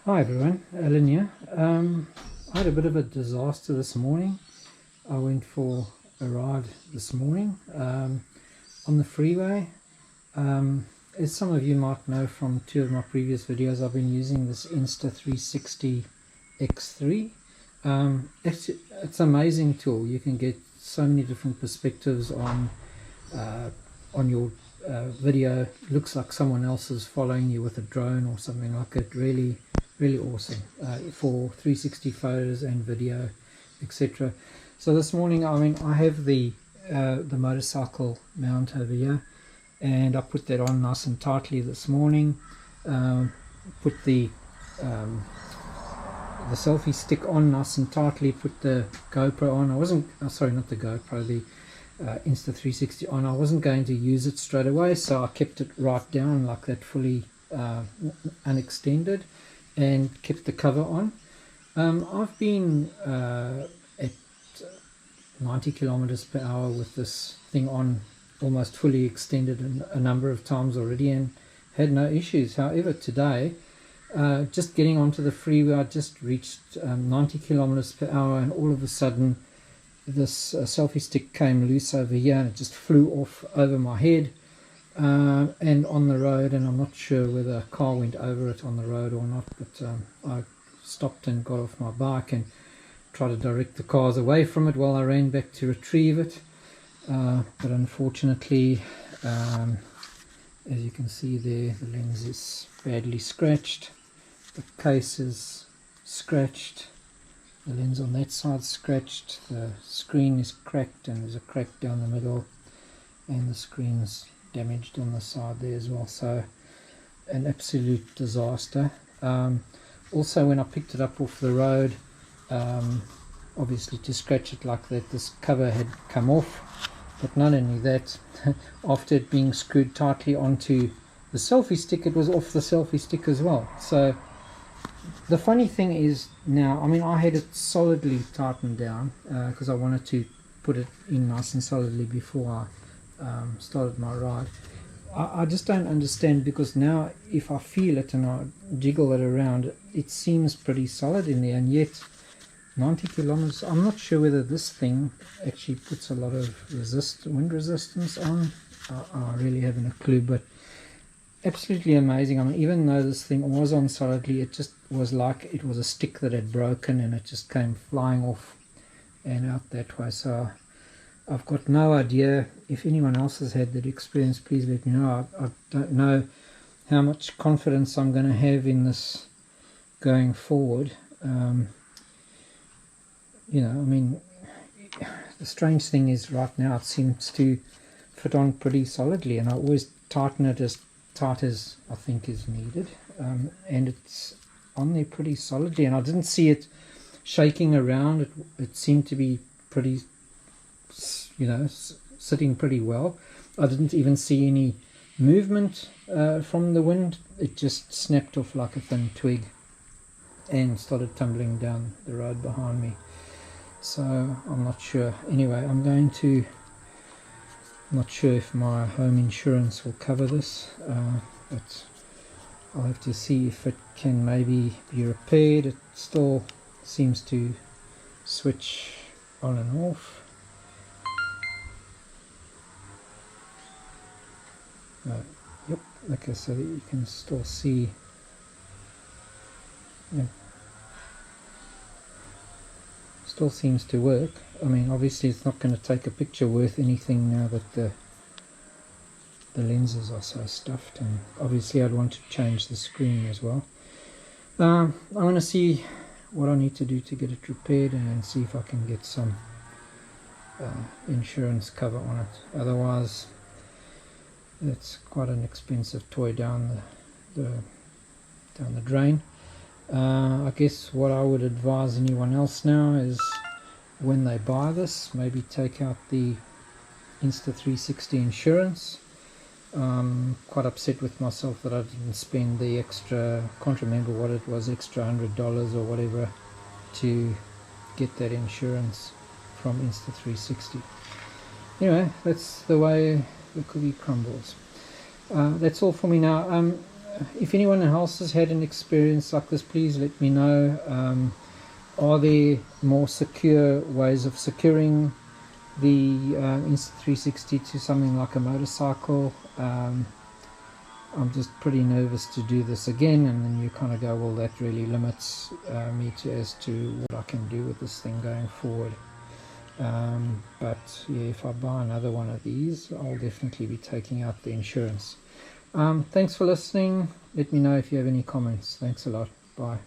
Hi everyone, Alan here. I had a bit of a disaster this morning. I went for a ride this morning on the freeway. As some of you might know from two of my previous videos, I've been using this Insta360 X3. It's an amazing tool. You can get so many different perspectives on your video. It looks like someone else is following you with a drone or something like it. Really awesome for 360 photos and video, etc. So this morning, I have the motorcycle mount over here, and I put that on nice and tightly this morning. Put the selfie stick on nice and tightly, put the GoPro on. I wasn't, sorry, not the GoPro, the Insta360 on. I wasn't going to use it straight away, so I kept it right down like that, fully unextended, and kept the cover on. I've been at 90 kilometers per hour with this thing on, almost fully extended a number of times already, and had no issues. However, today, just getting onto the freeway, I just reached 90 kilometers per hour, and all of a sudden this selfie stick came loose over here, and it just flew off over my head and on the road, and I'm not sure whether a car went over it on the road or not, but I stopped and got off my bike and tried to direct the cars away from it while I ran back to retrieve it, but unfortunately, as you can see there, the lens is badly scratched, the case is scratched, the lens on that side scratched, the screen is cracked, and there's a crack down the middle, and the screen's damaged on the side there as well. So an absolute disaster. Also, when I picked it up off the road, obviously to scratch it like that, this cover had come off, but not only that, after it being screwed tightly onto the selfie stick, it was off the selfie stick as well. So the funny thing is now, I had it solidly tightened down because I wanted to put it in nice and solidly before I started my ride. I just don't understand, because now if I feel it and I jiggle it around, it seems pretty solid in there, and yet 90 kilometers, I'm not sure whether this thing actually puts a lot of wind resistance on. I really haven't a clue, but absolutely amazing. Even though this thing was on solidly, it just was like it was a stick that had broken, and it just came flying off and out that way. So I've got no idea. If anyone else has had that experience, please let me know. I don't know how much confidence I'm going to have in this going forward. The strange thing is right now it seems to fit on pretty solidly, and I always tighten it as tight as I think is needed, and it's on there pretty solidly, and I didn't see it shaking around. It seemed to be pretty, sitting pretty well. I didn't even see any movement from the wind. It just snapped off like a thin twig and started tumbling down the road behind me. So I'm not sure. Anyway, I'm not sure if my home insurance will cover this, but I'll have to see if it can maybe be repaired. It still seems to switch on and off. Yep, okay, so that you can still see. Yeah, still seems to work. Obviously it's not going to take a picture worth anything now that the lenses are so stuffed, and obviously I'd want to change the screen as well. I'm going to see what I need to do to get it repaired, and then see if I can get some insurance cover on it. Otherwise, it's quite an expensive toy down the drain. I guess what I would advise anyone else now is, when they buy this, maybe take out the Insta360 insurance. Quite upset with myself that I didn't spend the extra, can't remember what it was, extra $100 or whatever to get that insurance from Insta360. Anyway, that's the way the cookie crumbles. That's all for me now. if anyone else has had an experience like this, please let me know. Are there more secure ways of securing the Insta360 to something like a motorcycle? I'm just pretty nervous to do this again, and then you kind of go, well, that really limits me as to what I can do with this thing going forward. But yeah, if I buy another one of these, I'll definitely be taking out the insurance. Thanks for listening. Let me know if you have any comments. Thanks a lot. Bye.